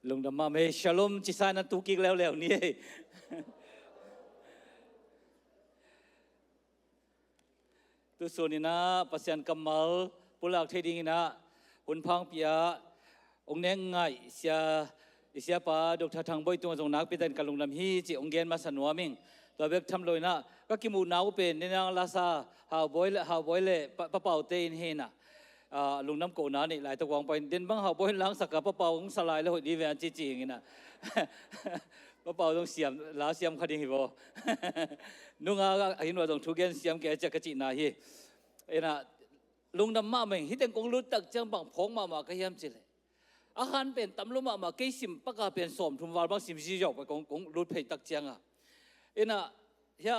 ลงดำมาไม่ชาลมจิสานันตุกิกแล้วนี่ตุส่วนนี้นะปัสยันกัมมัลปุลักเทดิงนะหุ่นพังเปียองเนงไงเสียป้าดอกทางบอยตัวจงนักเป็นการลงดำฮีจีองเกนมาสนัวมิงตัวเบกทำลอยนะก็กิมูนาวเป็นในนางลาซาฮาวบอยเล่ปะเป่าเตนเฮนะลุงน้ำโกนานี่หลายตะวงไปเดินบังหาบอยล้างสักกับปะเป่าของสลายแล้วดีแวนจีอย่างนี้นะปะเป่าต้องเสียมลาเสียมคดีหิบนุ่งอาเห็นว่าต้องทุกเกนเสียมแกจะกระจินาฮีเอ็นะลุงน้ำมาเมงฮิตเต็งกงลุตักจังบังพงมาก็ยามจิเลยอาหารเป็นตำลุมาเกยสิมปะกาเป็นสมทุมวาลบางสิมซีจอกไปกงลุดเพยตักจังเอ็นะเฮีย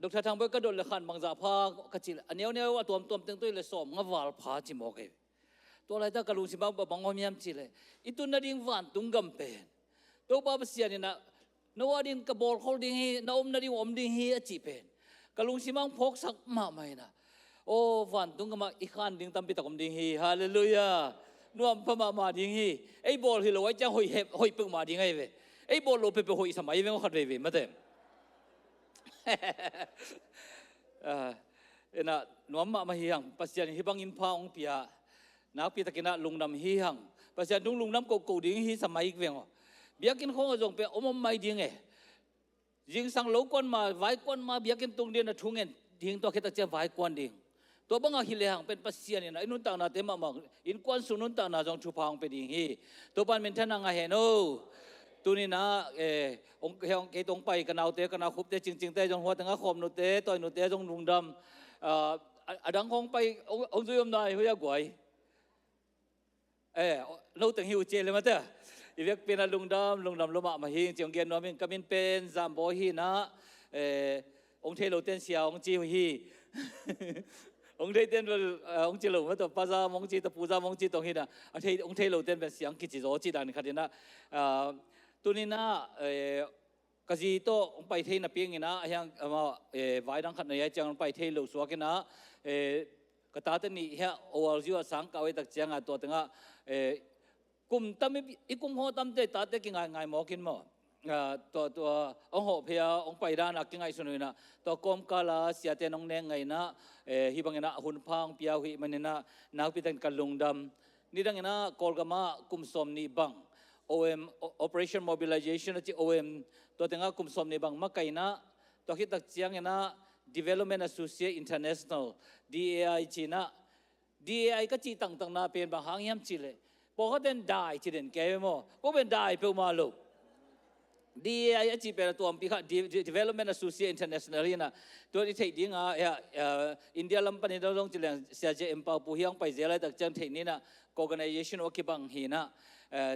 ดอกทางไปก็โดนเลยขันบางจ่าพากระจิลอันนี้ว่าตัวเต็งตัวเลยสมงาวาลพาจิมโอเคตัวอะไรถ้ากระลุงสิบางบางอมยามจิเลยอีตัวนาดิ่งวันตุงกำเป็นตัวบ้าเสียนี่นะนวดินกระบอกเขาดิ่งฮีนอมนาดิ่งอมดิ่งฮีจิเป็นกระลุงสิบางพกสักมาไม่นะโอ้วันตุงกำมาอีขันดิ่งตั้มปิตะกมดิ่งฮีฮาเลลูยานวมพม่ามาดิ่งฮีไอ้บอลที่เราไว้จะหอยปึกมาดิ่งไงเว้ไอ้บอลเราไปหอยสมัยเว้ก็ขัดเว้มาเต็มนะนวมมาเฮียงปัจจัยฮิบังอินพาองเปียนักพิตะกินะลุงดำเฮียงปัจจัยลุงดำกูดิ่งฮีสมัยอีกเว้งเบียกินของจงเปียอมไม่ดิ่งยิงสังโลกวนมาไว้กวนมาเบียกินตรงเดียนทุ่งเงินดิ่งตัวคิดตะเจ้าไว้กวนดิ่งตัวบังอาฮิเลหังเป็นปัจจัยนี่นะอินุนต่างนาเตมามังอินกวนสุนุนต่างนาจงชูพางไปดิ่งฮีตัวปันเป็นท่านนางเฮโนตัวนี้นะองค์เกตงไปกันเอาเตกันเอาคุบเตจริงๆเตจงหัวตั้งอาคมนุเตต่อยนุเตจงลุงดำดังคงไปองค์จุยมนายหัวยากวยเราตั้งหิวเจเลยมาเตออีเวกเป็นลุงดำลมมาหิงจงเกนนอมินกมินเป็นจามโบฮีนะองค์เทโลเตนเสียองค์จีฮีองค์เทเตนองค์จีโลมาตัวปัจจามองจีตะปูจามองจีตรงฮีนะองค์เทโลเตนเป็นเสียงกิจิโรจีดันขัดนะตัวนี้นะกษีโตองไปเทนเปียงนะยังมาไว้ดังขัดในจังไปเทลูสวกินะกตาตันนี่เฮะโอวาจิวสังกาวิตักจังตัวตั้งกุมตั้มอีกุมหัวตั้มเตตาเตกิงไงหมอกินหมอตัวองหัวเพียองไปด้านนักกิงไงสุนัยนะตัวกรมกาลาเสียเตนองเนงไงนะฮิบังนะหุ่นพังเปียหิมันนะนักพิทักษ์กันลุงดำนี่ดังนะกอลกามากุมสมนี่บังOM Operation Mobilization ที่ OM ตัวตั้งกุมสมในบางมักไก่นะตัวคิดตักเจียงนะ Development Associate International DAI จีนะ DAI ก็จีตั้งนาเป็นบางหางยามจีเลยพอเขาเดินได้จีเดินแก่ไม่หมดก็เป็นได้เปล่ามาลูก DAI จีเป็นตัวปีค่ะ Development Associate International นี่นะตัวนี้เทคดิ้งอินเดียลำพันธ์เราต้องจีเลงเสียใจเอ็มพาวผู้ยังไปเจริญตักจังเทคนี้นะ Organization โอเคบางฮีนะ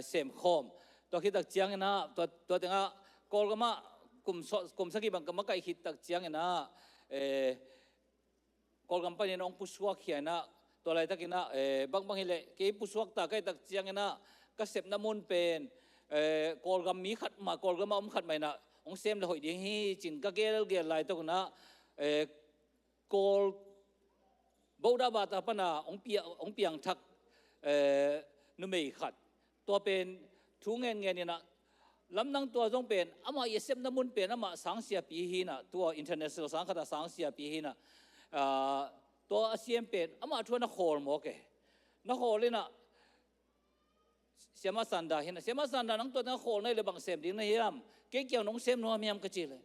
เสมคอมตัวคิดตักเจียงนะตัวตั้งกอลก็มากลุ่มสักกี่บางก็มาไก่คิดตักเจียงนะกอลกัมปนีน้องผู้สวกเขียนนะตัวอะไรตักกินนะบางฮิเลกี่ผู้สวกตาไก่ตักเจียงนะก็เสพน้ำมันเป็นกอลกัมมีขัดมากอลกัมขัดไม่นะองเซมเลยหอยดีฮีจินก็เกลเกลไล่ตัวนะกอลบูดาบาตาปนะองเปียงทักนุ่มไม่ขัดตัวเป็นทุ่งเงินนี่นะลำนังตัวจงเป็นอามาเยเซมน้ำมันเป็นอามาสังเสียปีฮีนะตัว international สังกัดสังเสียปีฮีนะตัวอาเซียนเป็นอามาทัวนักโขลหมอเกนักโขลเลยนะเสียมาสันดาเห็นนะเสียมาสันดานังตัวนักโขลในเลยบางเซมดิ้งในยามเกี่ยวน้องเซมนัวมียมกระจิเลย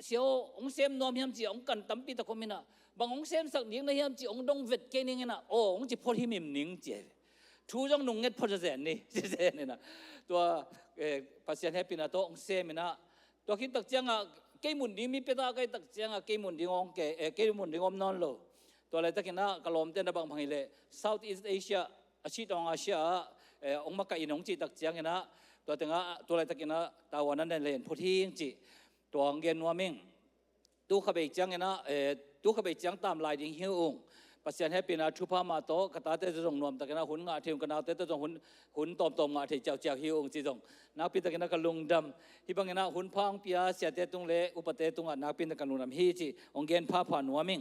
เสียวองเซมนัวมียมจีองกันตั้มปีตะคมินะบางองเซมสักดิ้งในยามจีองดงเวทเกนิงนะโอ้องจีพอที่มิมนิ่งเจทูจงนุ่งเงินพอจะเสร็จนี่เสร็จนี่นะตัวภาษาแฮปปี้นะตัวองเซมินะตัวคิดตักเจียงอ่ะเกี่ยมุนดีมีเปตาเกี่ยตักเจียงอ่ะเกี่ยมุนดีงองเกี่ยมุนดีงอมนอนโลตัวอะไรตักกินนะกลมเต้นระบางพังเลย South East Asia อาชีพองอาเซียองมาไก่น้องจีตักเจียงนะตัวตั้งตัวอะไรตักกินนะตาวันนั้นได้เล่นพอที่จริงตัวเงินนัวมิงตู้ขบเจียงนะตู้ขบเจียงตามลายดิ่งหิ้วองปัจจัยให้เป็นอาชุพามาโตกตาเตจงนวมตะกันหุ่นงาเทียมกันเอาเตจงหุ่นตอมงาเทียเจ้าหิวองจีจงนักพิตะกันกันลุงดำฮิบังนะหุ่นพังปียเสียเตตุงเลอุปเตตุงนักพิตะกันลุงดำฮีจีองเกนพาผ่านนัวมิง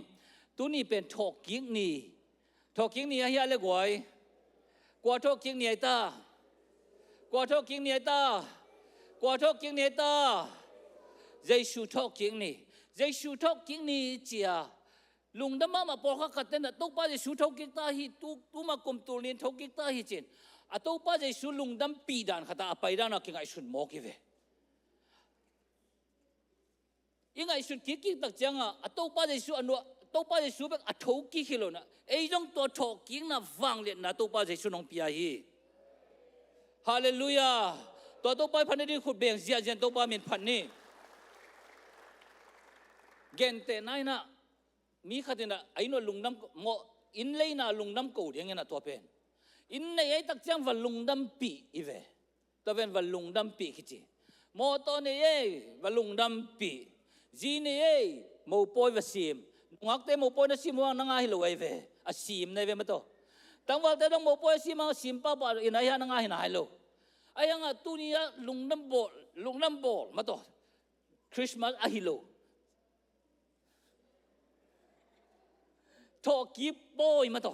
ตัวนี้เป็นทอกกิ้งนี่เฮียเล็กไว้กว่าทอกกิ้งนี่ตาก qua thọ kinh này ta qua thọ kinh này ta Giêsu thọ kinh này Giêsu thọ kinh này chia lùng đâm mà bỏ khắc khát tên là tàu ba Giêsu thọ kinh ta hi tu mà cùng tu liên thọ kinh ta hi trên tàu ba Giêsu lùng đâm pi đàn khát ta bay đàn kinh ai xuân mò kia về những ai xuân kia kinh đặc trưng tàu ba Giêsu tàu ba Giêsu bị thấu kinh khi luôn ấy trong tua thọ kinh là vang lên là tàu ba Giêsu nong pia hi Hallelujah tàu ba phần này đi khut bèn zia zia tàu ba miền phần này gen te nai na mi khatina aino lungnam mo in leina lungnam ko ding na to pen in nei ai tak chang va lungdam pi ive to ven va lungdam pi khichi mo to ne ei va lungdam pi ji ne ei mo poi va sim ngak te mo poi na sim wa na nga hi lo ai ve a sim nei ve ma to tang wa te dong mo poi sim ma sim pa pa in ai ha na nga hi na hai lo ai nga tu ni lungnam bol ma to Christmas a hi lo thọ kiếp bôi mà to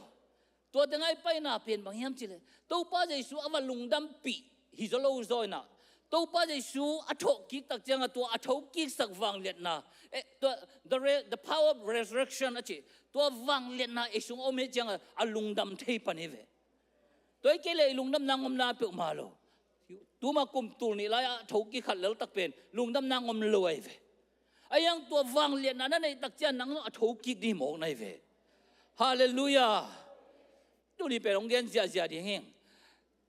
ตัวแต่ไงไปน่ะเปลี่ยนบางอย่างจิเลยตัวป้าใจสู้ว่าลุงดำปีฮิโซโลซอยน่ะตัวป้าใจสู้อัฐกิกตักจังตัวอัฐกิกสักวังเลียนน่ะตัว the power of resurrection อ่ะจิตัววังเลียนน่ะไอ้สุงอเมจังลุงดำเทปันนี่เวตัวไอ้เกเลยลุงดำนางอมนาเปิกมาโลตัวมากุมตูนี่ไล่อัฐกิกขัดแล้วตักเป็นลุงดำนางอมรวยเวไอ้ยังตัววังเลียนน่ะนั่นไอ้ตักจังนางอัฐกิกดีหมกในเวHallelujah ดูนี่เป็นองค์เงินเสียดีเฮง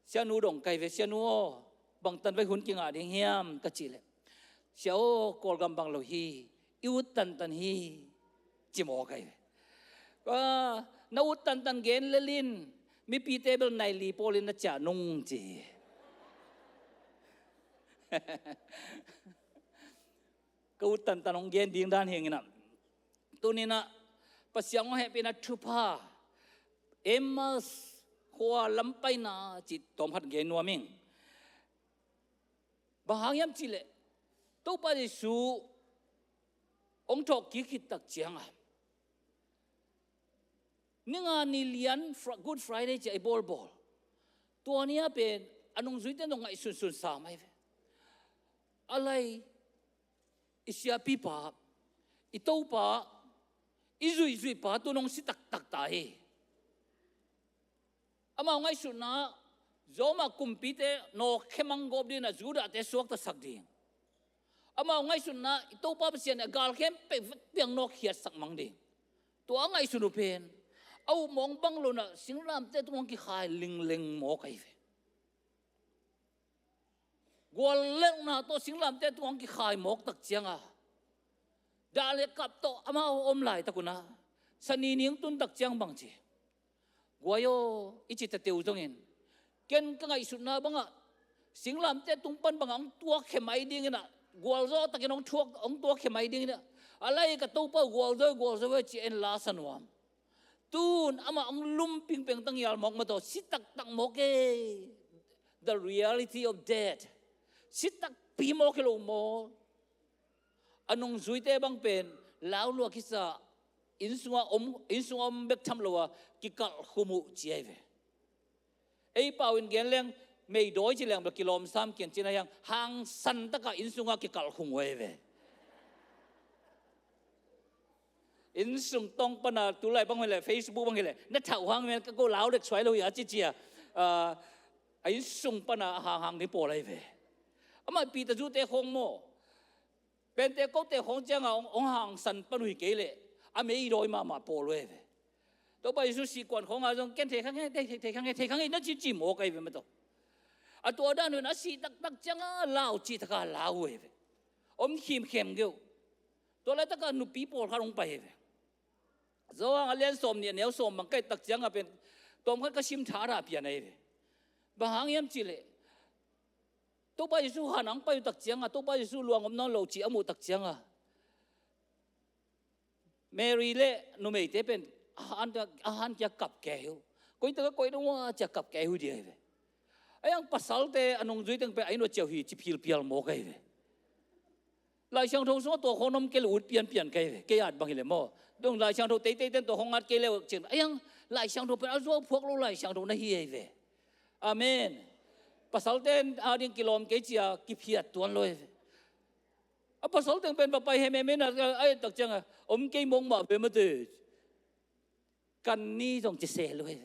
เสียนูดงไก่เวเสียนูบางตันไปหุ่นกิงอาดีเฮียมกะจิเลเสียวกอลกำบังโลฮีอิวตันฮีจิโมไก่ก็นาอุตันเกนเลลินมีปีเตเบิลไนลีโปลินนะจ่านุ่งจีก็อุตันองเกนดิ้งด้านเฮงนะตัวนี้นะปัสยังให้เป็นทุพาเอ็มมาสหัวลำไปนาจิตตอมพัดเกนัวมิงบางอย่างจิเลตัวป้าจะสู้องค์ทอกกิจตักเจียงนี่งานนิเลียน Good Friday จะไอ้บอลตัวนี้เป็นอันนงจุดเด่นตรงไอ้สุนสามไอ้อะไรอิสยาปีป้าอิโตป้าอีจุยป้าตัวน้องสิตักตายอามาไงสุดนะโจมาคุมปีเตโนเข้มังกบดีนะจูดาเตสวกตะสักดีอามาไงสุดนะตัวป้าเสียนกาลเข้มไปเปียงนกเขียดสักมังดีตัวไงสุดเพนเอามองบังโลนะสิ่งรำเตตัวมันกี่ขายลิงหมอกไอ้เวกวลเล็กนะตัวสิ่งรำเตตัวมันกี่ขายหมอกตักเจียงดาเลกับโตอามาอมไหลตะกุนะสนีนิ่งตุนตักเจียงบังจีกัวโยอิจิตเตียวจงเงินเกณฑ์ก็ไงสุดนะบังสิ่งลำเตตุงปันบังตัวเขมไอดิ้งนะกัวโซตะกินองทวกองตัวเขมไอดิ้งนะอะไรกับตัวป้ากัวโซเวจีเอ็นลาสันวามตูนอามาองลุมปิงเปิงตั้งยาลมอกมาตัวสิตักมอกเอ the reality of death สิตักปีมอกเฮโลโมอันนงจุยเตบังเป็นแล้วลัวคิดว่าอินสุงอมเบกทำลัวกิกัลขุมุเจียเวไอ้ป่าวินเกนเลี้ยงไม่โดยจีเลี้ยงแบบกิโลม3เกียนจีน่ายังห่างสันตะกะอินสุงกิกัลขุมเวอินสุงต้องปนาตุไลบังเวลเฟซบุ๊กบังเวลนัทถาวงเวลก็เล่าเด็กสวยเราอย่าจีเจียไอ้สุงปนาห่างนี่ปออะไรเวอามาปีตะจูเตะคงโมเป็นเตะก็เตะของเจ้าองห่างสันปนุยเกเลยไม่รอยมาปอเลยตัวไปสุสีกวนของอาจงเกณฑ์เทขังให้นั่นจีโมกไอ้เว้ยมันตัวตัวด้านนู้นสีตักจังลาวจีตะการลาวเว้ยเข้มเกี่ยวตัวอะไรตะการนุปีปอลเขาลงไปเว้ยโซ่งเลี้ยงสมเนี่ยเหนียวสมมันใกล้ตักจังเป็นตัวมันก็ชิมชาราเปียนไอ้เว้ยบางอย่างจีเลยตัวไปสู้หันังไปตักเจียงตัวไปสู้ลวงอมน้องโลจีอมูตักเจียงเมรีเล่นุ่มเอเตเป็นอาหารจะกับแก้วก็ยิ่งก็ยิ่งว่าจะกับแก้วเดียวไอ้ยังภาษาเตอันนงจุยตั้งไปไอ้หนูเจ้าหีจิพิลโมกันหลายช่างทงส่วนตัวของน้องเกลือเปลี่ยนกันเกี่ยดบางทีเลยโม่ดงหลายช่างทงเตะตัวของงัดเกลือเช่นไอ้ยังหลายช่างทงเป็นอาชัวพวกเราหลายช่างทงนั่นเฮียอาเมน pasal ten ading kilom ke chia ki phiat tuan loi a pasal ten pen pa he me na ai tak chang ke mong ma be ma te kan ni dong che se loi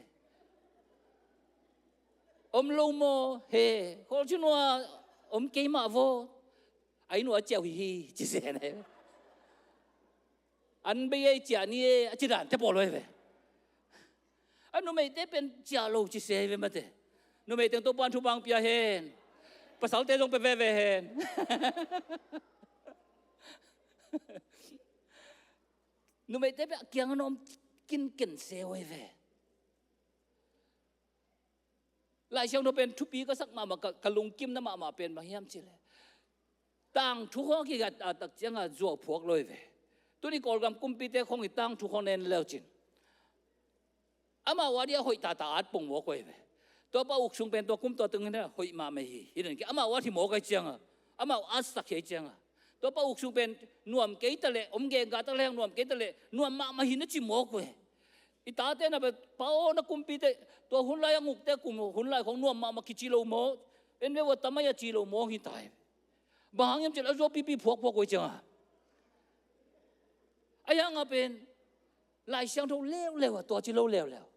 lo mo he ko chunwa ke ma vo ai no chao hi che se này anh bây giờ chia ni chỉ đàn thế bỏ lôi về anh nó mấy thế bên chia lâu chỉ xe về mà thế nó mấy tiếng tôi ban thu bang bia henภาษาเตจงไปเวเห็นนู่นไม่ได้ไปเกี่ยงนมกินเซลเวหลายช่วงเราเป็นทุกปีก็สักมากะลุงกิมน้ำมาเป็นบางอย่างสิเลยต่างทุกคนกี่กันตักเจียงจั่วพวกเลยเวตัวนี้ก่อนกำกุมปีเตะคงอีต่างทุกคนเน้นแล้วจินอามาว่าเดียวหอยตาอัดปุ่งหัวกวยเวตัวป้าอุกชุงเป็นตัวกุ้มตัวตึงนี่หอยมาไม่ฮีเห็นไหมอามาว่าที่หมอไก่เจียงอามาอัดสักเจียงตัวป้าอุกชุงเป็นนวมเกยตะเลอมเกยกาตะเลนวมเกยตะเลนวมมาหินจิหมอกวยอีตาเต้น่ะเป็นป้าโอนักกุมปีเตะตัวหุ่นลายงุกเตะกุมหุ่นลายของนวมมาคิจิโลโมเป็นเรื่องว่าทำไมจิโลโมหิตายบางอย่างจะแล้วตัวปีพวกกวยเจียงไอ้ยังเป็นหลายช่างทุเร็วตัวจิโลเร็ว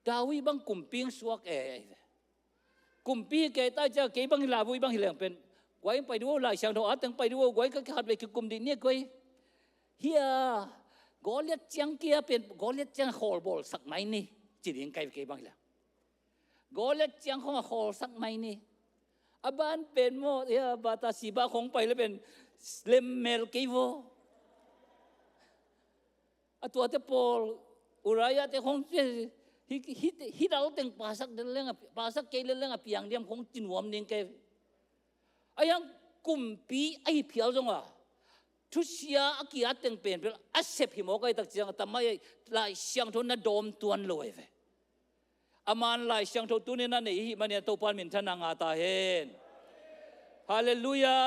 ดาวิบังกุมปิงสวกกุมปีแกใต้เจ้าเกบังลาวิบังหิเลงเป็นไว้ไปดูหลายช่างทุอาตึงไปดูไว้ก็ขาดไปคือกุมดินเนี่ยไว้เฮียกอเลียจังเกียเป็นกอเลียจังฮอลบอลสักไหมนี่จีดิงไกเกบังหิเลงกอเลียจังของฮอลสักไหมนี่อาบ้านเป็นโมเฮียบาตาสีบาของไปแล้วเป็นเลมเมลกีโวตัวเตปอลอุรายะเตของฮิดเอาเต็งภาษาเรื่องภาษาเกลเรื่องเปียงเดียมของจินวมเนียงเกไอ้ยังกุมปีไอ้เพียวจังวะทุเสียอากิอาเต็งเป็นเป็นอาเสพหิมอกไอ้ตักเจียงแต่ไม่ลายเสียงทุนน่ะโดมตัวนลอยเวอามันลายเสียงทุนตัวนี้นั่นเองมันเนี่ยตัวปานมินทนางอาตาเห็นฮาเลลูยา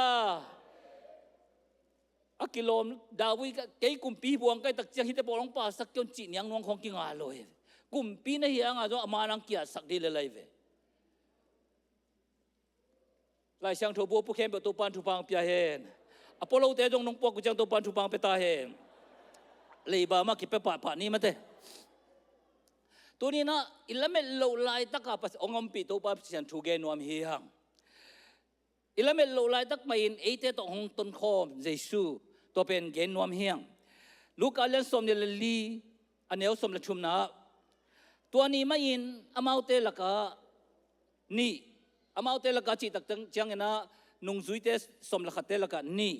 อากิโลมดาวิเกยกุมปีบวงไก่ตักเจียงฮิตบอลงป่าสักจนจีนยังนวงของกิงอาลอยกุมปีนี่ยังอาจจะอามานังเกียสักดีเลยเวหลายช่างทัวบัวผู้เข้มแบบตัวปานทุบังเปียเห็นอพอลโลเตจงนงปอกกุจังตัวปานทุบังเปตาเห็นเลยบามาคิดไปป่านี่มาเตตัวนี้นะอิลเมลโลไลตักกับองค์ปีตัวปานฉันถูกเกนวมเฮียงอิลเมลโลไลตักมาอินเอเตตองต้นคอมเยซูตัวเป็นเกนวมเฮียงลูกอาเลนสมเดลลีอันเนลสมเลชุมนาตัวนี้ไม่อินอามาเตลกะนี่อามาเตลกะจิตักจังนะนุ่งซุยเตสมลกะเตลกะนี่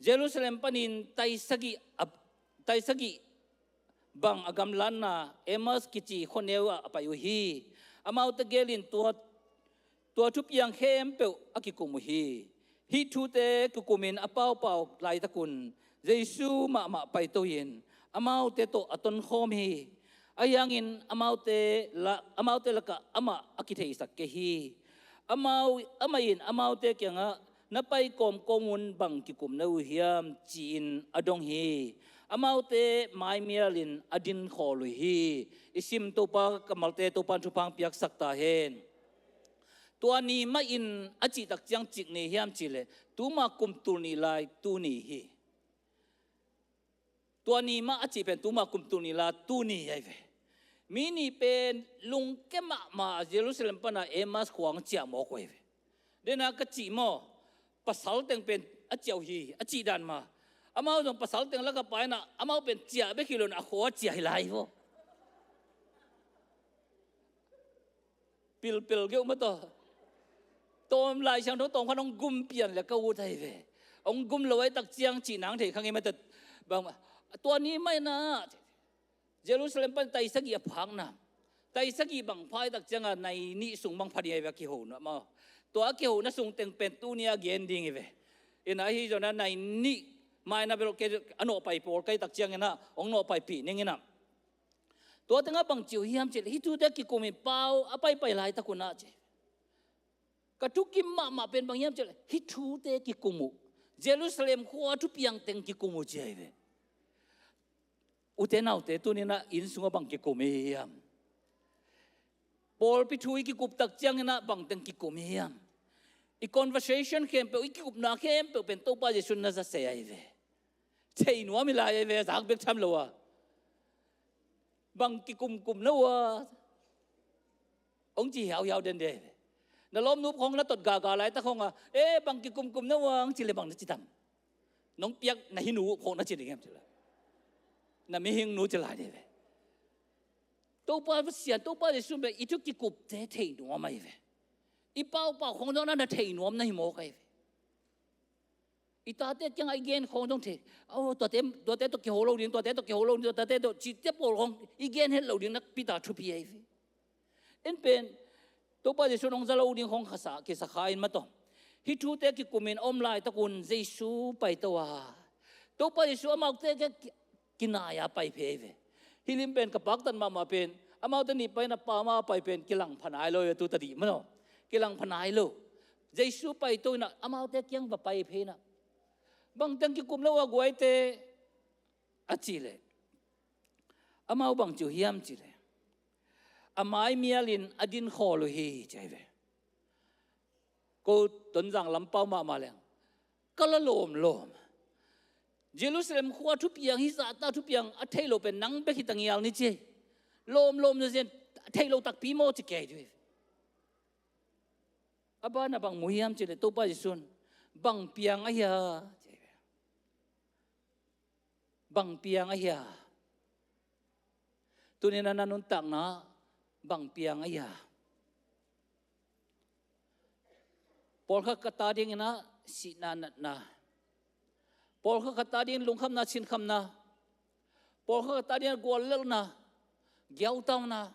เยรูซาเล็มปนินไตสกิบังอากำลันนะเอมัสกิจิคนเนวะไปอยู่ฮีอามาเตเกลินตัวทุบยังเข้มเปลอากิกุมุฮีฮิทูเตกุกุมินอาเป่าไลตะกุนเยซูมาไปตัวเย็นอามาเตโตอตนโคมฮีayangin amaute laka ama akithe isak ke hi amain amaute kya nga napai komun bang ki kum nau hiam chin adong hi amaute mai mialin adin kholu hi isim to pa kamalte to pan thupang piak sakta hen tua ni ma in achi tak chang chik ni hiam chile tu ma kum tur ni lai tu ni hi tua ni ma achi pen tu ma kum tur ni la tu ni ai veมินี่เป็นลุงแกมาเยรูซาเล็มปนาเอมัสขวางเจียมอกไว้เดนักจีมอภาษาเต็งเป็นอเจียวฮีอจีดันมาอามาตรงภาษาเต็งแล้วก็ไปนะอามาเป็นเจียไม่คิดเลยนะขวเจียไหลวะปิลเกี่ยวมาต่อตัวลายช่างตัวตรงเขาต้องกุมเปลี่ยนแล้วก็วุฒิเวองกุมเลยตักเจียงจีนังเถอะข้างนี้มาแต่บางตัวนี้ไม่นะเยรูซาเล็มเป็นไตสกีพังนะไตสกีบังพายตักจังในนี่สุงบังพันยัยกิโหนะมาตัวกิโหนะสุงเต็งเป็นตัวนี้เกียนดิ้งเวอินไอฮิจนะในนี่ไม่นะเบลเกอโนไปโปรไกตักจังนะองโนไปปีนี่นะตัวตั้งบังจิวฮิมเจฮิตูเด็กกิโกมิเป้าไปไล่ตะกุนะเจกระทุกิมมาเป็นบางฮิมเจฮิตูเด็กกิโกมุเยรูซาเล็มขวาทุกอย่างเต็งกิโกมุเจเวอุเทนเอาเตตัวนี้นะอินสุงบังเกโกเมียม Paul pi thui ki kup tak chiang na bang tang ki kum hiam i conversation kem pe ki kup na kem pe pen to pa jesun na za se ai ve chei no mi la ai ve zak bek tham lo wa bang ki kum na wa ông chỉ hiểu đến đây nó lom núp không nó tọt gà lại ta không à ê bang ki kum na wa ông chỉ lấy bang nó chỉ tầm nông piak na hi nu không nó chỉ để em chỉ là na mi hing nu chỉ lại đây tôi ba bớt xiên tôi ba để xuân về ít chút cái cục thế thầy nó mày về ít bao không đó nó thầy nó này mò cái ít ta thế chẳng ai ghen không trong thầy tôi thế tôi kêu hồ lô điện tôi thế tôi kêu hồ lô điện tôi thế tôi chỉ tiếp bộ không ít ghen hết lô điện nó bị ta chụp vậy em bên tôi ba để xuân ông ra lô điện không khá sa cái sa khai mà to hít thu thế cái cục mình ôm lại ta còn dây su bay tôi ba để xuân mà thế cái naya bay về hilim pen kapak tan mama pen amau tan ni pai na pa ma pai pen kilang phanai lo tu ta di mano kilang phanai lo jesu pai to na amau te kyang ba pai phe na bang tang ki kum lo wa goi te achi le amau bang chu hiam chi le amai mialin adin kho lo hi chai ve ko ton jang lam pau ma leng kala lom Jerusalem khua thu piang hi za ta thu piang a thailo pen nang be hitang yal ni che lom no zen thailo tak pi mo che ke ju aba na bang muhiam che le to pa jisun bang piang a ya bang piang a ya tu ni na nun tak na bang piang a ya por kha kata ding na si na Paul kha kata din lung kham na chin kham na Paul kha kata din gol lel na gyau taw na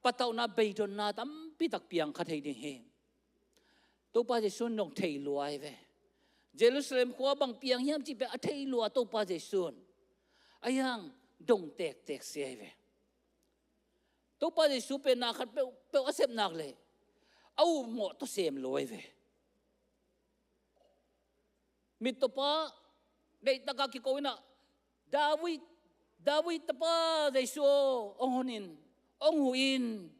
pataw na beidon na tam pi tak piang kha thei ding he to pa je sun nong thei luai ve Jerusalem khwa bang piang hiam chi pe a thei lua to pa je sun ayang dong tek se ve to pa je su pe na khat pe asep nak le au mo to sem loi ve mitopa dei taka ki ko ina David tapa Jesu ongonin onguin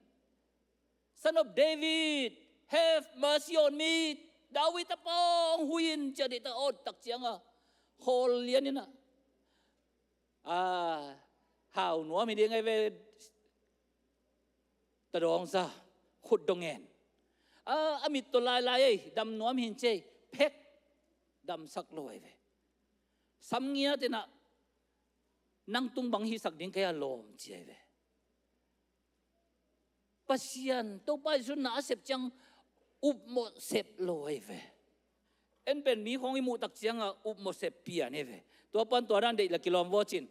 son of David have mercy on me David tapa onguin jadi ta od tak chianga hol lian ina hào nó mi đi ngay về ta dong sa khut dong en amit to lai dam nó mi hin che pek đam sắc lôi về sắm nghĩa thế nào năng tung bằng hi sắc đến cái lồm chơi về pasian tôi bây giờ nã xếp chăng up một xếp lôi về em bên mỹ không imu tắc chăng up một xếp pia này về tôi pan tôi đang đây là kilom vô chin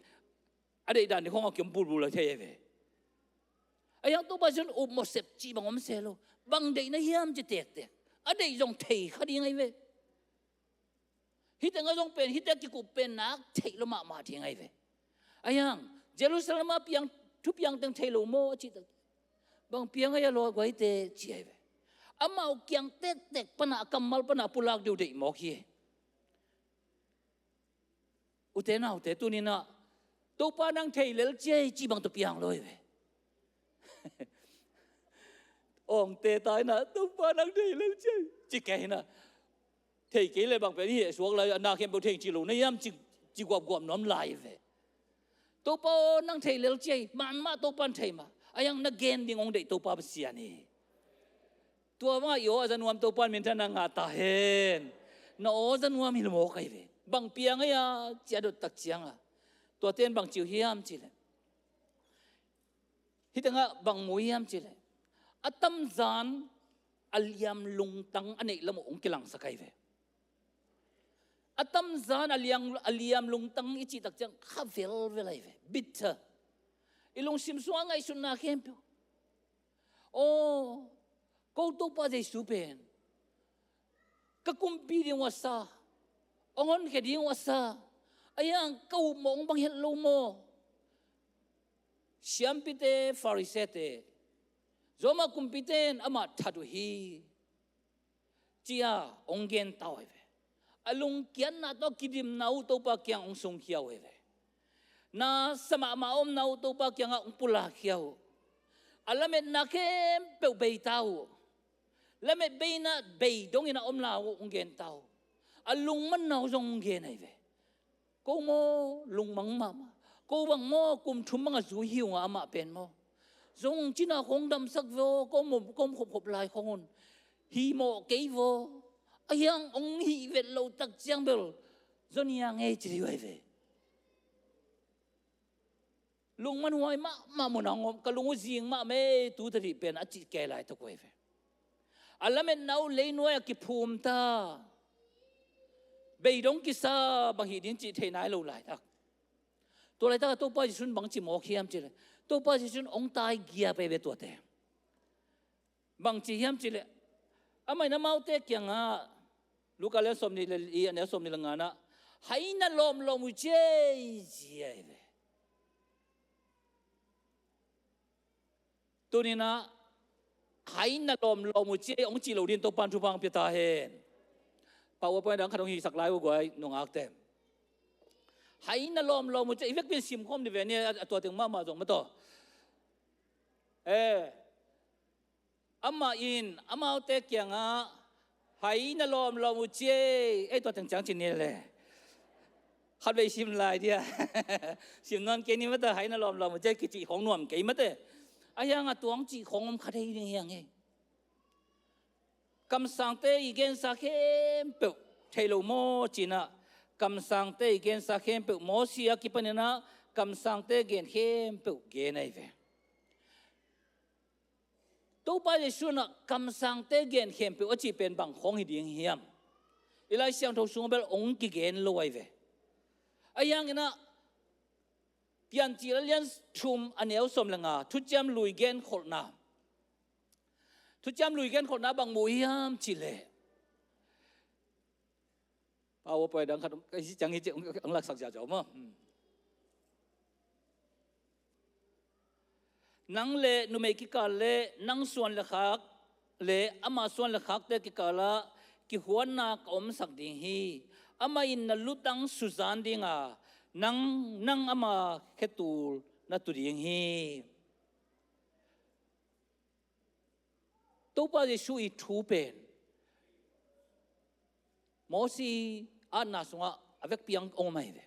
ở đây đang đi không có kiếm bù là thế về ấy tôi bây giờ up một xếp chỉ bằng ông xe luôn bằng đây nó hiếm chỉ tẹt ở đây dùng thầy khá đi ngay về hít ngay trong pen hít cái cục pen nát thấy lo mà thì ngay về ayang Jerusalem mà piang thu piang teng thấy lo mo chỉ được bang piang ay lo quay te chỉ về amau kiang tek pana kamal pana pulak diu dei mo khi ute na ute tu ni na to pa nang thấy lel che chỉ bằng to piang loi về ông tê tai na to pa nang thấy lel che chỉ cái na thầy kỹ lại bằng cái gì xuống lại na khi bảo thầy chỉ lù này em chỉ quặp nóm lại về tôi bảo năng thầy lêu chơi mà tôi ban thầy mà ayang na gen ding ông đấy tôi bảo bớt này tôi mà yếu ở dân nuam tôi ban mình thân năng ngata hen nó dân nuam mình mua cái về bằng piang ấy chỉ được tắc chiang tôi tên bằng chiều hiam chỉ là hít bằng mũi hiam chỉ là tâm gian aliam lung tăng anh ấy là một ông kilang sakai về atam zan aliam lung tang ichi tak chang khavel velai ve bitter ilung sim suang ai sunna kempo ko to pa de supen ka kumpi ding wasa ongon ke ding wasa ayang kau mong bang hel lo mo siampite farisete zoma kumpiten ama thadu hi chia ongen tawai ve alung kian na to kidim nau to pa kyang ong sung khiao he na sama ma om nau to pa kyang ong pula khiao alam met na kem pe bei tau la met bei na bei dong ina om lao ong gen tau alung man nau zong gen ai ve ko mo lung mang ma ko bang mo kum thum mang zu hiu nga ama pen mo zong china khong dam sak vo ko mo kom khop khop lai khongon hi mo ke vo ayang ong hi vet lo tak chiang bel zonia nge chi wai ve lung man huai ma mo nang ka lung jing ma me tu thari pen a chi ke lai to koi ve alamen nau le noya ki phum ta bei dong ki sa bang hi din chi the nai lo lai tak to lai ta to pa ji sun bang chi mo khiam chi le to pa ji sun ong tai gia pe ve to te bang chi hiam chi le amai na mau te kyang a luka le som ni le i ne som ni la nga na hai na lom lom u che ji ai ve to ni na hai na lom lom u che ong chi lo din to pan thu bang pe ta hen PowerPoint dang khatong hi sak lai wo goi nong ak tem hai na lom lom u che i vek pin sim khom ni ve ne to teng ma jong ma to ama in ama te kyang a hai na lom lom u che ai to teng chang chin ne le khat ve sim lai dia sim non ke ni ma ta hai na lom lom u che ki chi khong nuam ke ma te ayang a tuang chi khong om khat hei ni yang e kam sang te igen sa khem pe thelo mo china kam sang te igen sa khem pe mo sia ki panena kam sang te gen khem pe ge nai ve to pa je suna kam sang te gen khem pe chi pen bang khong hi ding hiam ilai siang tho sung bel ong ki gen lo ai ve ayang ina pian chi lian thum anel som langa thu jam lui gen khol na thu jam lui gen khol na bang mu hiam chi le PowerPoint dang khat cái gì chẳng gì ông lạc sắc giả chỗ mà nang le nu me ki ka le nang suan le khak le ama suan le khak te ki kala ki huan na om sak ding hi ama in na lutang suzan dinga nang ama khetul na tu ding hi to pa je shu I thu pen mo si an na sunga avec piang ong mai ve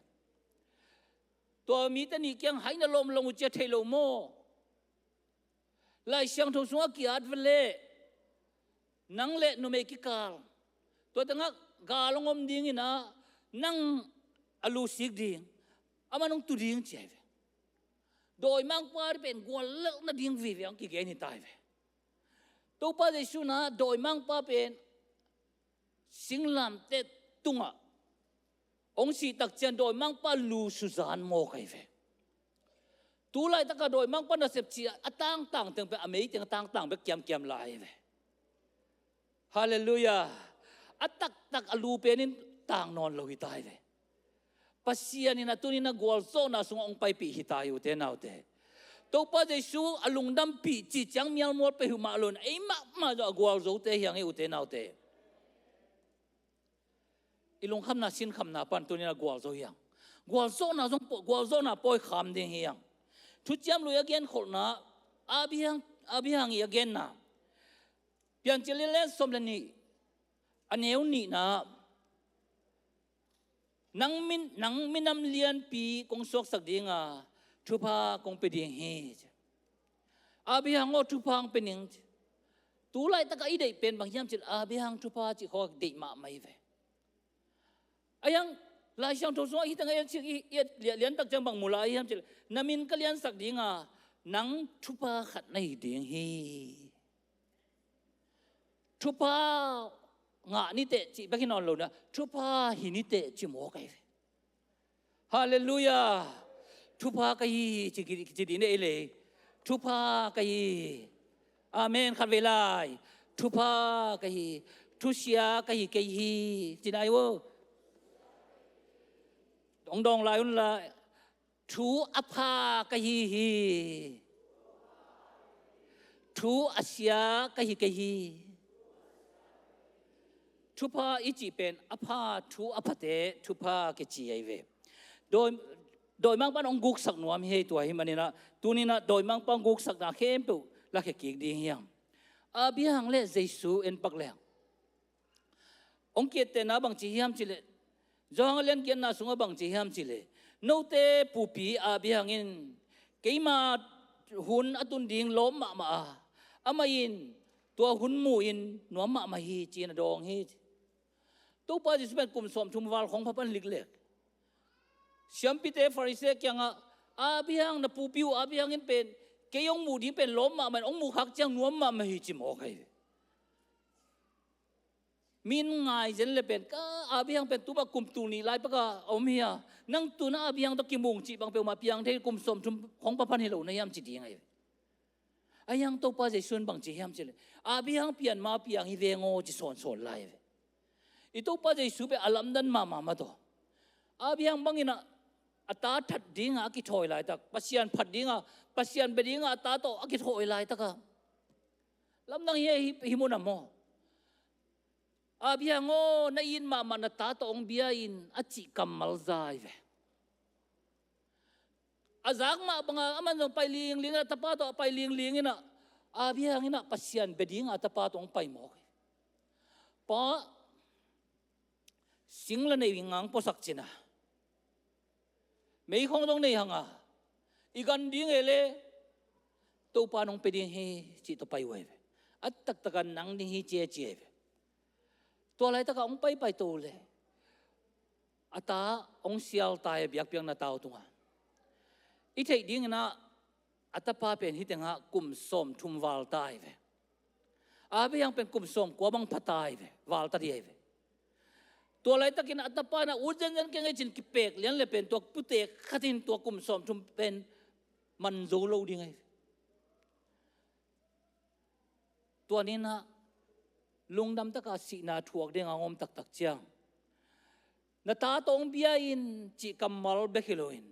to mi ta ni kyang hai na lom lom che thelo mo lai siang tho sunga ki at vele nang le nu me ki kal to tanga ga longom ding ina nang alu sik ding ama nong tu ding che ve doi mang par pen gol le na ding vi ve ki ge ni tai ve to pa de su na doi mang pa pen singlam te tunga ong si tak chen doi mang pa lu suzan mo kai ve tu lai ta ka doi mang pa na sep chi atang tang teng pe amei teng tang tang be kiam lai ve hallelujah atak tak alu penin tang non lo hi tai ve pasian ina tunina gol so na sung ong pai pi hi tai u te nau te to pa de su alung dam pi chi chang mial mo pe hu ma lon ei ma zo gol zo te hyang e u te nau te ilung kham na sin kham na pan tunina gol zo hyang gol so na sung gol zo na poi kham ding hyang thu cham lu again khol na abihang I again na pian chile len som le ni aneu ni na nang minam lian pi kong sok sak dinga thupa kong pe ding hi abihang o thupang pening tu lai ta ka I dei pen bang hiam chil abihang thupa chi ho dei ma mai ve ayang lai siang tho so hi tang ai chi lian tak chang bang mulai hiam chil namin ka lian sak dinga nang thupa khat nei ding hi thupa nga ni te chi bakin on lo na thupa hi ni te chi mo kai hallelujah thupa kai chi di ne le thupa kai amen khat ve lai thupa kai thusia kai kai hi chi nai wo dong lai un la thu apha kai hi thu asia kai hi thupa ichi pen apha thu aphate thupa ke chi ai ve doi mang pan ong guk sak nuam he to hi manina tunina doi mang pang guk sak na khem pe la ke ki ding hiam abiang le jesu en pakleng ong ke te na bang chi hiam chile jong len kian na sunga bang chi hiam chile no te pupi abiang in keima hun atun ding lom ma amain tua hun mu in nuam ma hi chin dong hi to pa ji spen kum som thum wal khong phapan lik lek siam pi te farise kyang abiang na pupiu abiang in pen keyong mu di pen lom ma man ong mu khak chang nuam ma hi chi mo kai min ngai jen le pen ka abiang pen tu ba kum tu ni lai pa ka om hia nang tu na abiang to ki mung chi bang pe ma piang the kum som thum khong phapan hi lo na yam chi ding ai ayang to pa je sun bang chi hiam chile abiang pian ma piang hi vengo chi son son lai i to pa je su pe alam dan ma to abiang bangina ata that dinga ki thoi lai tak pasian phat dinga pasian be dinga ata to ki thoi lai tak lam nang hi mo na mo abiang o na in ma na ta to ong bia in achi kamal zai ve azak ma banga aman no pai ling ling ta pa to pai ling ling ina abiang ina pasian be dinga ta pa to ong pai mo pa singla nei wingang posak china mấy không đông này hằng igan ding ele to pa nong peding he chi to pai we at tak takan nang ding hi che to lai taka ong pai to le ata ong sial tai biak piang na tao tunga i thei ding na ata pa pen hi tenga kum som thum wal tai ve abi yang pen kum som ko bang phatai ve wal ta ri veตัวอะไรตะกินอัตปานะอุจจันกันไงจินกิเปกเลี้ยงเลยเป็นตัวปุเตกขัดินตัวกุมสอมชุมเป็นมันโซโลดีไงตัวนี้นะลุงดำตะกาสีนาถวกเด้งงอมตักเจียงนาตาตองเบียอินจิกัมมัลเบคิโลอิน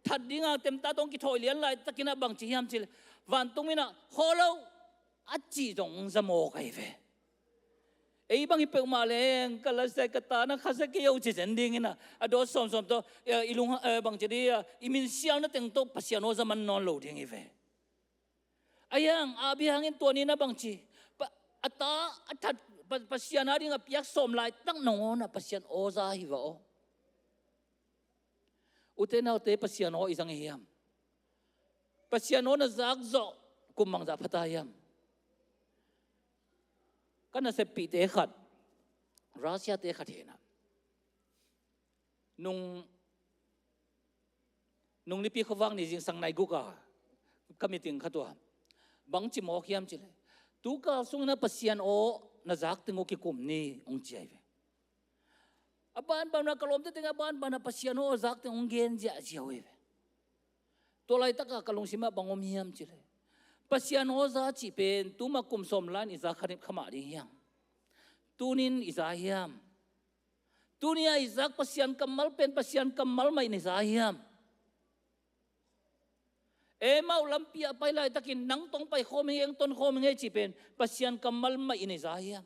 ทัดดิ้งเต็มตาตองกิถอยเลี้ยงเลยตะกินบังจียามจิลวันตรงนี้นะฮอลโลอัจจีจงสมองไงเวbang ipek maleng kalau saya kata nak khasa ke yau jen ding ina ado som to ilung bang jadi imin siang na teng to pasiano zaman non lo ding ive ayang abi hangin to ni na bang chi ata atat pasiana ding apiak som lai tang no na pasian oza hiwa o utena te pasiano isang hiam pasiano na zakzo kumang za patayamกันเสพปีเตะขัดรัสเซียเตะขัดเห็นนุ่งนี่พี่เขาฟังนี่จริงสังในกุกะก็มีติงขัดตัวบังจิมอกยามจิเลยตุกาสุงนะปัสยันโอนะจักติงโอกิคุมนี่องเจียเวบ้านนะกลมติงบ้านนะปัสยันโอจักติงองเกนเจียเจียเวตัวไรตะกะกลงสิมาบังอมยามจิเลยปัสยานโอซาจีเป็นตุมาคุมสมลานอิจาขันขมาดิเฮียมตุนินอิจาเฮียมตุนีอิจาปัสยานกัมมัลเป็นปัสยานกัมมัลไม่อิจาเฮียมมาอุลัมปียไปไล่ตะกินนังตรงไปโคมิเองต้นโคมิเงจีเป็นปัสยานกัมมัลไม่อิจาเฮียม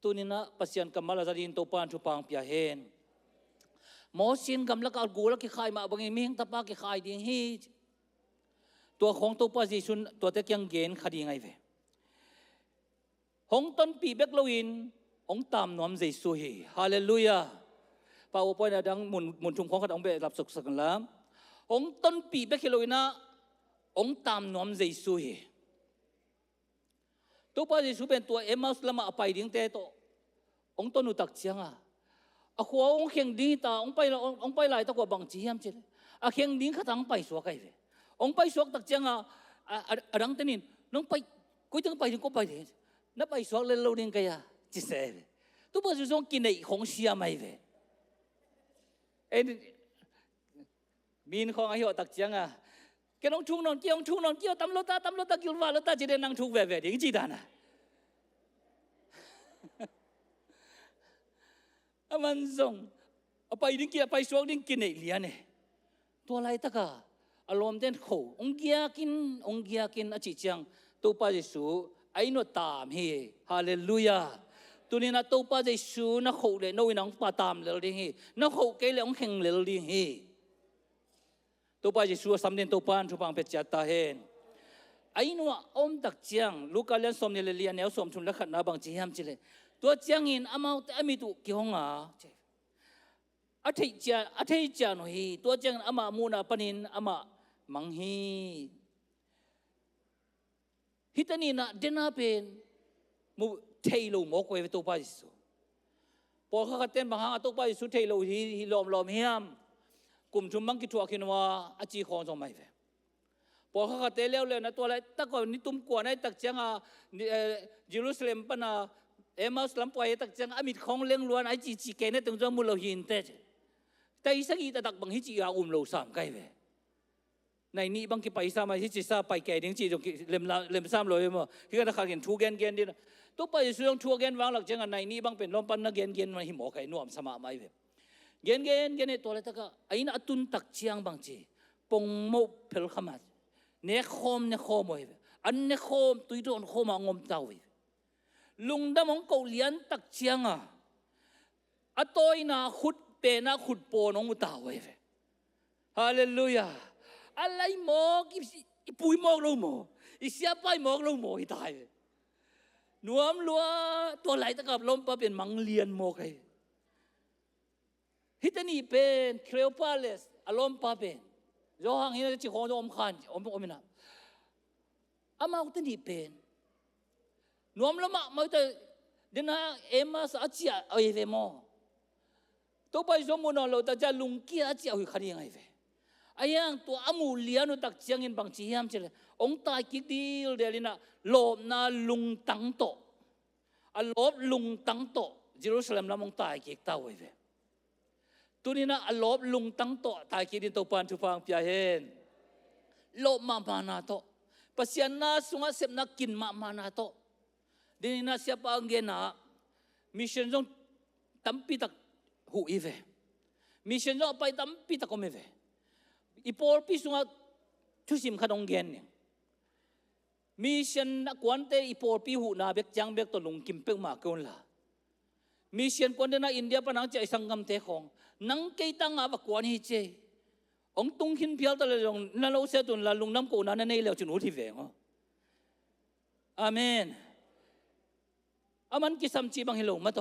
ตุนินะปัสยานกัมมัลอาจารย์ตัวปานชุปังปียเฮนมอสินกำลังเอากูแล้วกิขายมาบางอย่างมีเฮงตะปากิขายดิ่งฮีตัวของตัวป้าจีซุนตัวเต็กยังเกณฑ์คดีไงเวหงต้นปีเบกโลวินองตามน้อมเจสุฮีฮาเลลูยาป่าวปอยนะดังมุนชุมของขัดองเบรับสุขสักกันแล้วหงต้นปีเบกโลวินะองตามน้อมเจสุฮีตัวป้าจีซุเป็นตัวมาสละมาไปดิ้งเตโตองต้นอุตักเชียงขวาองเข่งดิ้งตาองไปไหลตะกว่าบังจียมเจเข่งดิ้งขัดองไปสัวไกเวองไปสวกตักจังรังเตนินน้องไปคุยถึงไปถึงก็ไปเถอะนับไปสวกเล่นโลดิ้งกันยาจิเสพตัวผู้ชมกินในของเสียไม่เวมีนของไอ้หัวตักจังแกน้องทุ่งนอนเกี่ยวตำรถตะกิลว่าแล้วตาจะได้นั่งทุ่งเว่ดิ้งจีดานะมันส่งไปดิ้งเกี่ยวไปสวกดิ้งกินในเลี้ยเนี่ยตัวอะไรตะกะอารมณ์เด่นโของเกียกินอจิจังตัวป้าเจสูไอ้โนตามเฮฮาเลลูยาตัวนี้นะตัวป้าเจสูนักโขเลยโน้ยน้องป้าตามเลยดิเฮนักโขเกลี่ยองแข่งเลยดิเฮตัวป้าเจสูสำเร็จตัวป้าชุบังเป็ดจัตตาเฮน ไอ้นัวอมตักเจียงลูกกาเลียนสมเนี่ยเลียนแนวสมทุนละขัดนาบางจีฮัมจิเลตัวเจียงอินอามาแต่อามีตุกี่ห้องอ่ะอาทิตย์จานหีตัวเจียงอามามูนาปนินอามามังฮีฮิตานีน่ะเดน่าเป็นมูเทโลมอกไว้ตัวไปสุพอเขาเต้นบางครั้งตัวไปสุเทโลฮีลอมเฮียมกลุ่มชุมมังกิทัวกินว่าอาจีของจงไม่เว้พอเขาเตะเลี้ยวนะตัวอะไรตะก่อนนี่ตุ้มกวนไอ้ตักเจียงเยรูซาเล็มปนะมาสลัมปอยตักเจียงอามิดของเลี้ยงล้วนไอ้จีเกเนี่ยตึงจมูกเราหินเตะแต่อีสักอีตักบางฮิจิอาเราสามไกลเว้ในนี้บางทีไปสามฮิจิซาไปแก่ดิ้งจีจงเล็มสามเลยมั้งที่ก็ตะขาดเห็นทูเกนดินะตัวไปสุดทูเกนวางหลักเจียงในนี้บางเป็นลมปันนักเกนมาหิมอกไก่น่วมสมาไม่เว้เกนเนี่ยตัวอะไรตะก็ไอ้น่ะตุนตักเจียงบางจีปงโมเพลขมัดเนคอมไว้อันเนคอมตุยโดนคอมางมเต้าไว้ลุงดำมองเกาเลียนตักเชียงอ่ะอัตอยน่ะขุดเปน่ะขุดโปน้องมุตาไว้ฮาเลลูยาอะไรหมอกอีปุยหมอกเราหมออีเสียไปหมอกเราหมออีตายหนวมลัวตัวไหลตะกับลมปะเป็นมังเลียนหมอกไอ้ฮิตานีเป็นเคลปาเลสอารมณ์ปะเป็นยอหังเห็นจิของอมขันอมนะอามาอุตนี่เป็นนวมละมาอุตเดน่ามาสอาชีพเอาเยเวมอตัวไปสมุนเราแต่จะลุงกี้อาชีพเอาอยู่ขัดยังไงเวอายังตัวอามูเลียนุตักเชียงอินบางชียมเชลองตายกิดีลเดลินะโลบนาลุงตังโตอลบลุงตังโตเยรูซาเล็มละมองตายกิกตาไว้เวตัวนี้นะลบลุงตั้งโตตายคิดตัวปานทุฟังพิจเห็นลบมานาโตปัสยานาสุงาเสพนักกินมานาโตดีนี้นะเสียปางเกนะมิชชั่นจงตั้มปีตักหูอีเวมิชชั่นจงไปตั้มปีตักก็ไม่เวอีพอลปีสุงาทุสิมขนมเกนเนี่ยมิชชั่นนักวันเตอีพอลปีหูนาเบกจังเบกตัวลุงกิมเปกมาเกินละมิชชั่นคนเดน่าอินเดียปนังใจสังกัมเตะของนังเกยตังอาบกวนฮิเจองตุงหินพิลตะเลยงนั่นเราเสียตุนละลุงน้ำกูนั่นนี่เราจุนอุทิเวงอาเมนอามันกิสัมจีบังฮิโลมาโต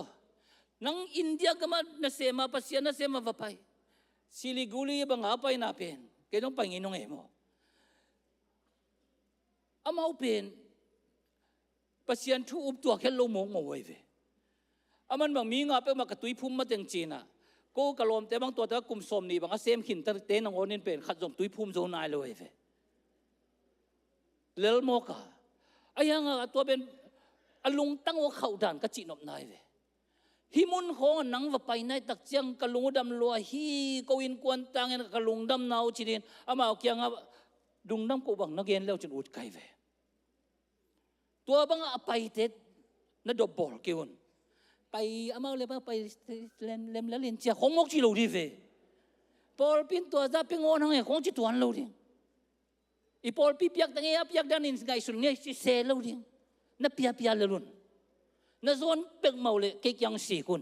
นังอินเดียก็มานาเซมาปัสยานาเซมาวับไปซิลิกุลีบังอาไปนาเป็นเกน้องไปงินงเอโมอามาเป็นปัสยานทูอุบตัวแค่โลมงเอาไว้เวอามันบางมีงาเป็นมากระตุยพุ่มมาเต็งจีน่ะกูกระลมแต่บางตัวแต่กลุ่มสมนี่บางอาเซมขินตั้งเต้นของนี่เป็นขัดจมตุยพุ่มโซนายเลยเว้ยเลลโมกะไอ้ยังตัวเป็นอลุงตั้งว่าเขาด่านกระจินอบนายเว้ยฮิมุนโฮนังว่าไปในตักเจียงกะลุงดำลัวฮีกวินกวนตังเงินกะลุงดำนาวจีดินอามาเอาเกียงดุงน้ำกูบังนักเรียนแล้วจนอุดไกเว้ยตัวบางอาไปเท็ดนัดดบบอลเกี่ยวไปอามาเลยไปเล่นแล้วเล่นเจ้าของมกจีโลดีเวพอลปินตัวจะเป็นงอนหังของจีตัวอันโลดีอีพอลปีเปียกตั้งเงี้ยเปียกด้านนี้ไงสุดเงี้ยเซโลดีนับเปียเลยลุนนับส่วนเป็กเมาเลยเกี่ยงสี่คน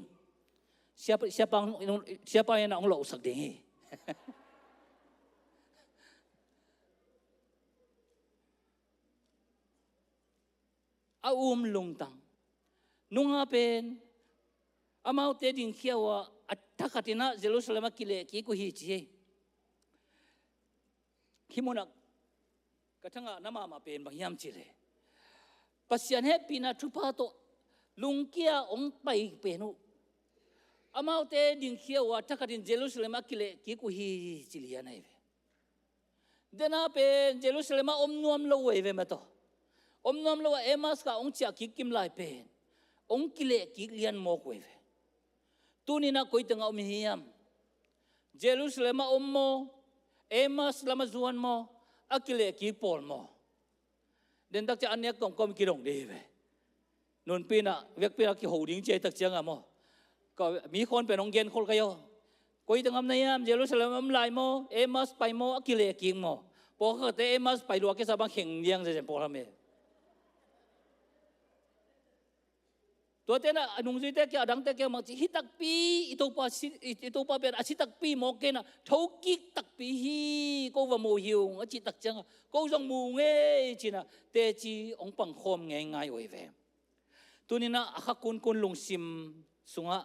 siapa yang nak ngelok sak deh lung tang nunga pen amau te ding kiawa attakatina Jerusalem kile ki ku hi chi kimona katanga nama ma pen bang yam chi le pasyan he pina thupa to lungkia ong pai penu amau te ding kiawa attakatin Jerusalem kile ki ku hi chi lian ai dena pen Jerusalem om nuam lo we ve ma to om nuam lo emas ka ong chia ki kim lai pen ong kile ki lian mo ko ve tu ni na koi tanga om hiam Jerusalem om mo emas lama zuan mo akile ki pol mo den tak cha anek kong kom ki dong de ve nun pina vek pina ki holding che tak chang moก็มีคนเป็นองเกนคนก็ยอคุยถึงอำนาจเยรูซาเล็มอำลายโมเอมัสไปโมอักิเลกิงโมพอเขาแต่เอมัสไปดูว่าแค่สบางเข่งเลี้ยงจะเป็นพอทำไมตั ตัวเต้นะนุ่งจุยเตะแกดังเตะแกมังจีฮิตักปีอิโตปาเป็นอาชิตักปีมอกเกนะทอกิกตักปีฮีก็ว่าโมหิวอาชิตักจังก็จงมูเงจีนะเตจีองปังคอมไงไงโอ้ยเวตัวนี้นะอาคุณลงซิมสุงะ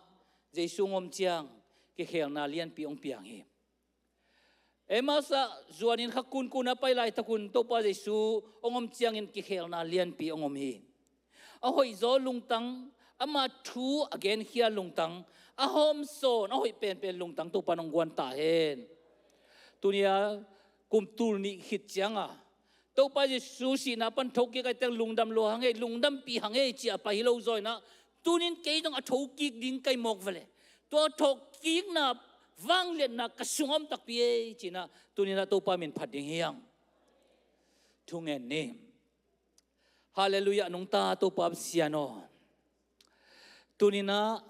ใจสุงอมจังเกี่ยวนาเลียนปีองเปียงเฮมาซะจวนินคุณapa ilai takun to pa Jesu ongom chiang in ki khel na lian pi ongom hi a hoi zo lungtang ama thu again hia lungtang a hom son a hoi pen lungtang to panong gwan ta hen tunia kum tul ni khit chianga to pa Jesu si na pan thok ki kai tang lungdam lo hange lungdam pi hange chi apa hi lo zoi na tunin ke dong a thok ki ding kai mok vale to thok ki na vang lian na kasungom tak pi chi na tunina to pa min phat ding hiang thungen ne hallelujah nong ta to pa siano tunina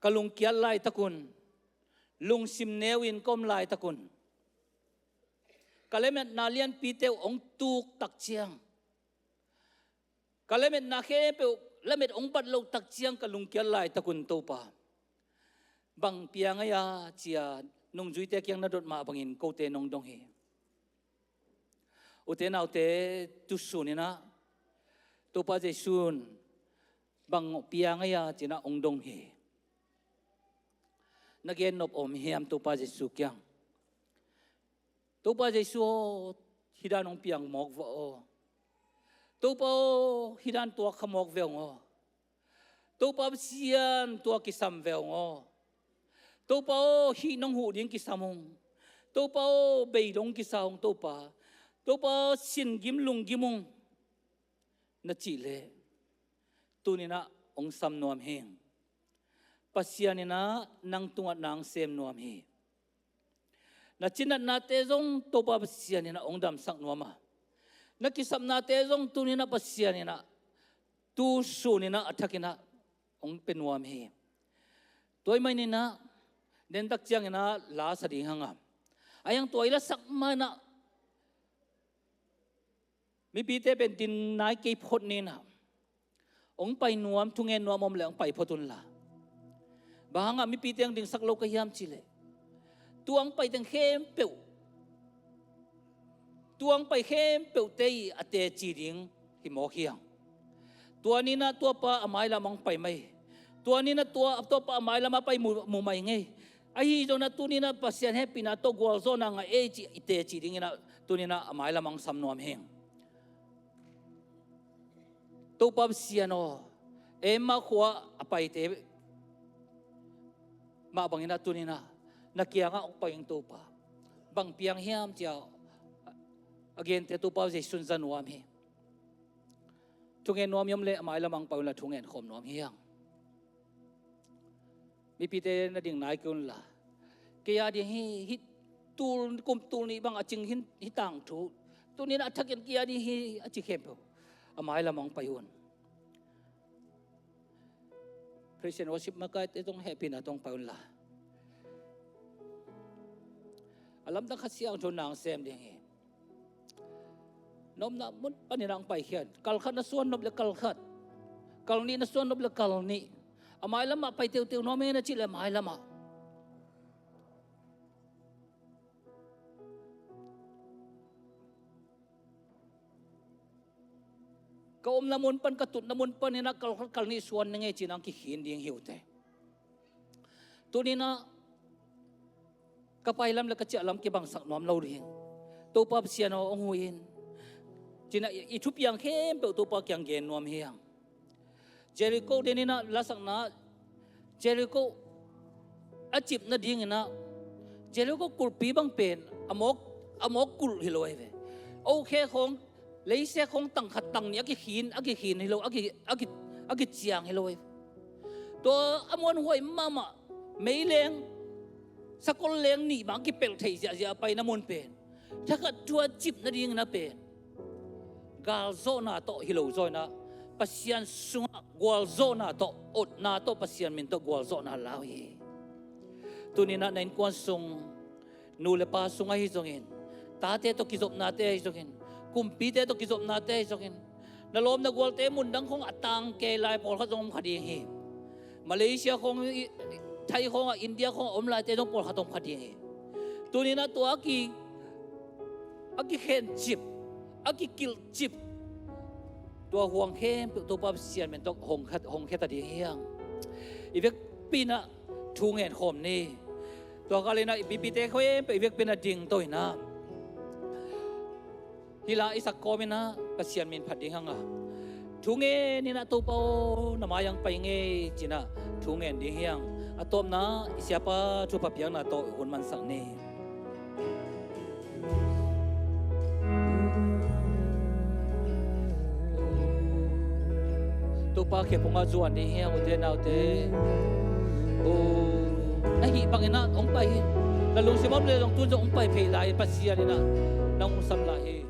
kalung kial lai takun lung sim newin kom lai takun kalemet nalian piteu ong tuk tak chiang kalemet na khe pe lamet ong pat lo tak chiang kalung kial lai takun to pa bang piang aya chia nung juite kyang na dot ma bangin ko te nong dong he ute nau te tu sunina to pa je sun bang piang aya china ong dong he nagen nop om hiam to pa je su kyang to pa je su hidan ong piang mok vo to pa hidan to khamok ve ngo to pa sian to kisam ve ngo to pa hi nong hu ding ki samong to pa bei dong ki saong to pa sin gim lung gimong na chi le tunina ong sam nuam heng pasianina nang tunga nang sem nuam he na chinat na te zong to pa pasianina ong dam sak nuama na kisam na te zong tunina pasianina tu sunina athakina ong penuam he toy mai ni na den tak chiang ina la sadi hanga ayang toila sakma na mi pi te ben tin nai ke phot ni na ong pai nuam thungen nuam om le ong pai photun la bahanga mi pi teng ding sak lo ka yam chile tuang pai teng khem peu tuang pai khem peu te ate chi ding hi mo khiang tuani na tua pa amai la mong pai mai tuani na tua to pa amai la ma pai mu mai nge ai do na tunina pasian happy na to gol zona nga e chi ite chi ding na tunina amai lamang samnom heng to pab siano ema khwa apai te ma bangina tunina nakianga okpayeng to pa bang piang hiam chia again te to pa je sun zan wam he tungen nom yom le amai lamang paula thungen khom nom hiang mi pite na ding nai kun la kaya di hi tul kum tul ni bang aching hin hitang thu tu ni na thakin kaya di hi achi khempo amai lamang payun Christian worship makai itong happy na tong paun la alam ta khasiang thonang sem ding hi nom na mun paninang pai hian kalkhat na suan nob le kalkhat kalni na suan nob le kalni amai lama pai teu no me na chile mai lama ka om namun pan katut namun pan ina kalni suan nge chinang ki hin ding hiute tunina kapailam le kachi alam ki bang sak nom lo ri to pa siano ong huin china ithup yang khem pe to pa kyang gen nom hiang Jericho denina lasak na Jericho achip na ding na Jericho kulpi bang pen amok kul hiloi ve okay khong leise khong tang khat tang ni aki hin hilo aki chiang hiloi to amon hoi mama meileng sakol leng ni bang ki pel thei ja pai na mon pen thaka tua chip na ding na pen gal zo na to hilo zo na pasian sunga gwal zo na to ot na to pasian min to gwal zo na lawi tunina nain kwan sung nule pa sunga hi zongin tate to kizop na te hi zongin kumpi te to kizop na te hi zongin na lom na gwal te mundang kong atang ke lai por khatong khadi hi Malaysia kong Thai kong India kong omlai te dong por khatong khadi hi tunina to aki khen chip aki kil chip tua huang khem tu pa sian men tok hong kheta di hiang ivek pina thungen khom ni tua kalena bibite khoe pe ivek pina ding toina hila isak komena kasian min phading hanga thunge ni na to pau namayang painge china thungen di hiang atom na isiapa chu pa piang na to hun man sang ni tu pa ke punga zuan ni hiang ute na ute o nahi pangina ong pai lalung simam le long tu ong pai phei lai pasia ni na nang sam la hi